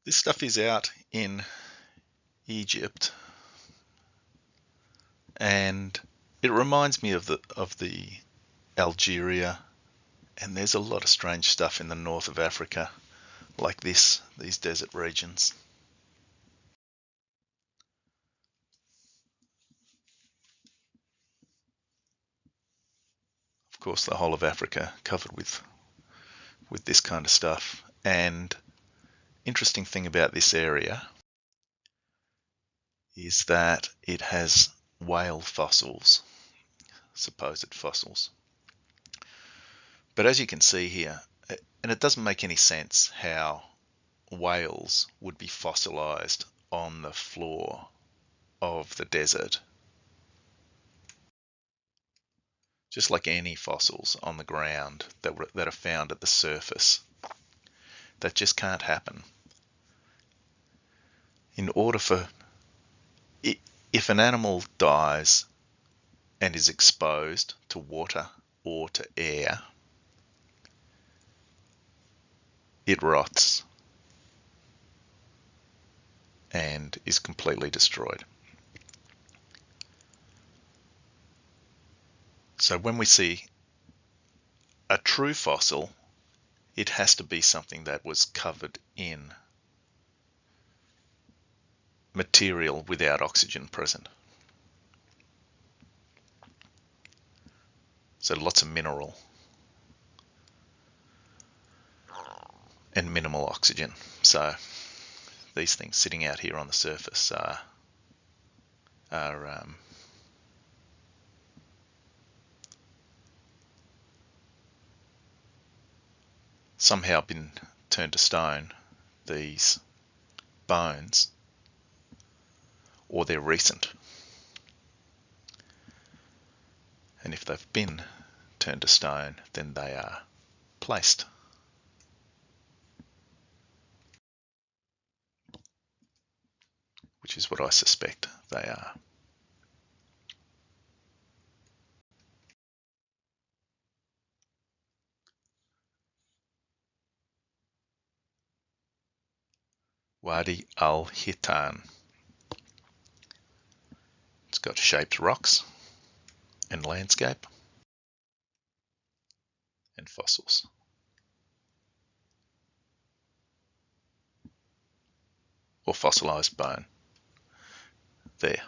This stuff is out in Egypt, and it reminds me of the Algeria, and there's a lot of strange stuff in the north of Africa, like these desert regions. Of course, the whole of Africa covered with this kind of stuff. And interesting thing about this area is that it has whale fossils, supposed fossils. But as you can see here, and it doesn't make any sense how whales would be fossilized on the floor of the desert, just like any fossils on the ground that are found at the surface. That just can't happen. In order for, if an animal dies and is exposed to water or to air, it rots and is completely destroyed. So when we see a true fossil, it has to be something that was covered in material without oxygen present. So lots of mineral and minimal oxygen. So these things sitting out here on the surface are somehow been turned to stone, these bones, or they're recent. And if they've been turned to stone, then they are placed. Which is what I suspect they are. Wadi Al-Hitan. It's got shaped rocks and landscape and fossils. Or fossilized bone. There.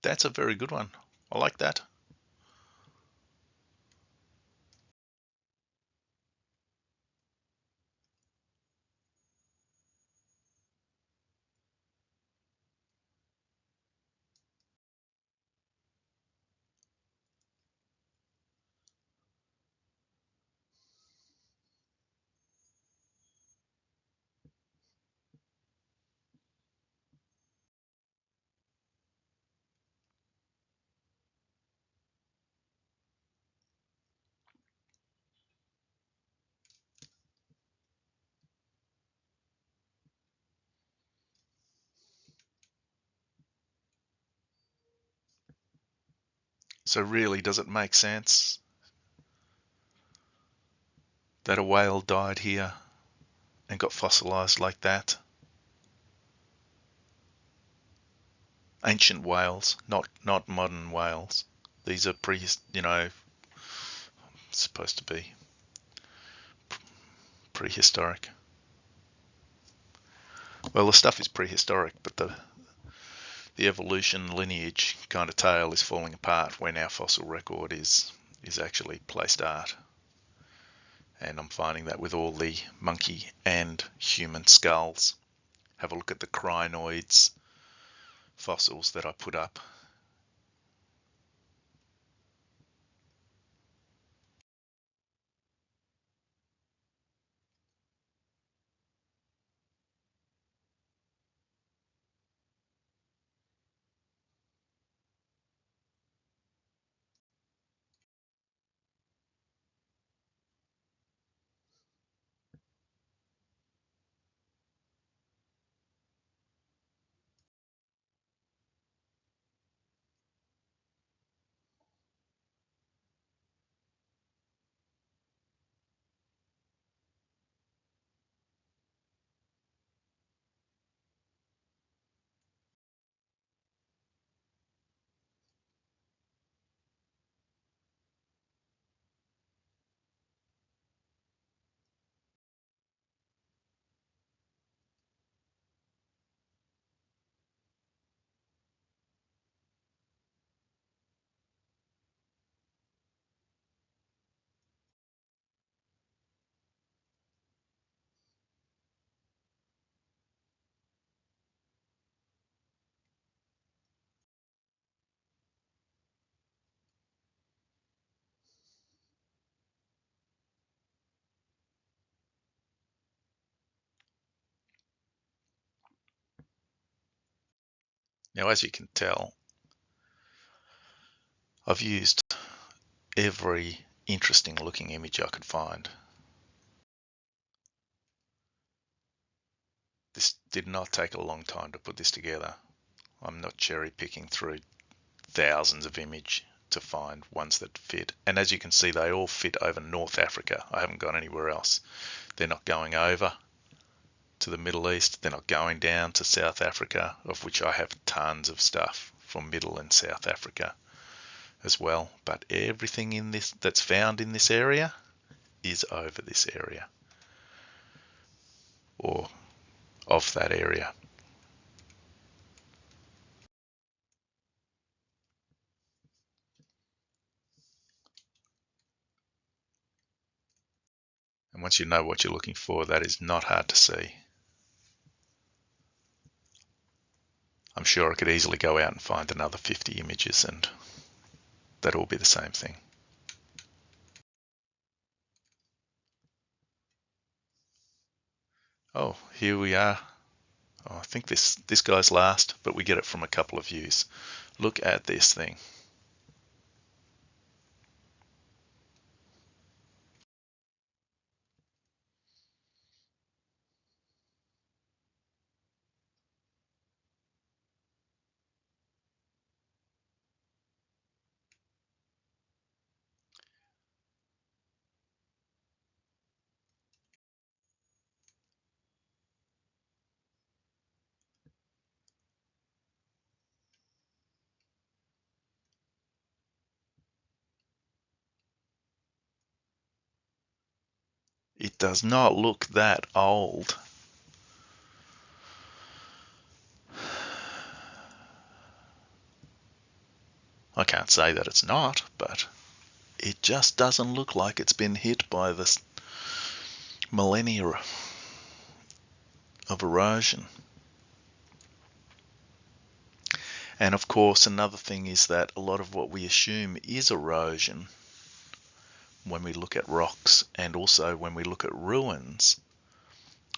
That's a very good one. I like that. So really, does it make sense that a whale died here and got fossilized like that. Ancient whales, not modern whales. These are supposed to be prehistoric. Well, the stuff is prehistoric, but the evolution lineage kind of tale is falling apart when our fossil record is actually placed art. And I'm finding that with all the monkey and human skulls. Have a look at the crinoids fossils that I put up. Now, as you can tell, I've used every interesting looking image I could find. This did not take a long time to put this together. I'm not cherry picking through thousands of images to find ones that fit. And as you can see, they all fit over North Africa. I haven't gone anywhere else. They're not going over to the Middle East. They're not going down to South Africa, of which I have tons of stuff from Middle and South Africa as well. But everything in this that's found in this area is over this area or of that area. And once you know what you're looking for, that is not hard to see. I'm sure I could easily go out and find another 50 images and that'll all be the same thing. Oh, here we are. Oh, I think this guy's last, but we get it from a couple of views. Look at this thing. It does not look that old. I can't say that it's not, but it just doesn't look like it's been hit by this millennia of erosion. And of course, another thing is that a lot of what we assume is erosion when we look at rocks and also when we look at ruins,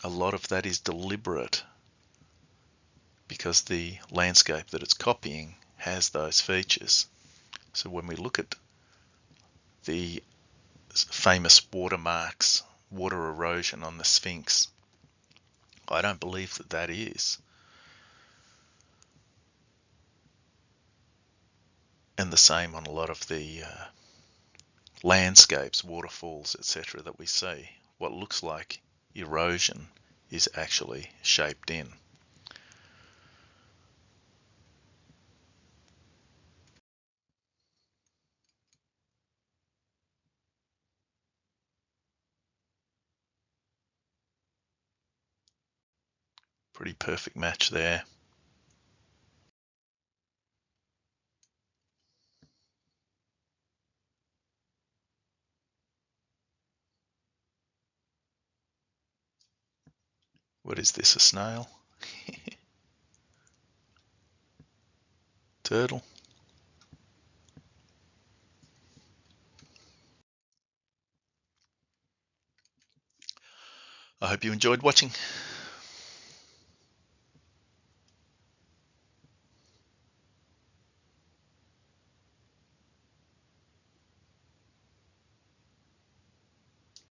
a lot of that is deliberate because the landscape that it's copying has those features. So when we look at the famous watermarks, water erosion on the Sphinx, I don't believe that that is. And the same on a lot of the landscapes, waterfalls, etc. that we see, what looks like erosion is actually shaped in. Pretty perfect match there. What is this, a snail? Turtle? I hope you enjoyed watching.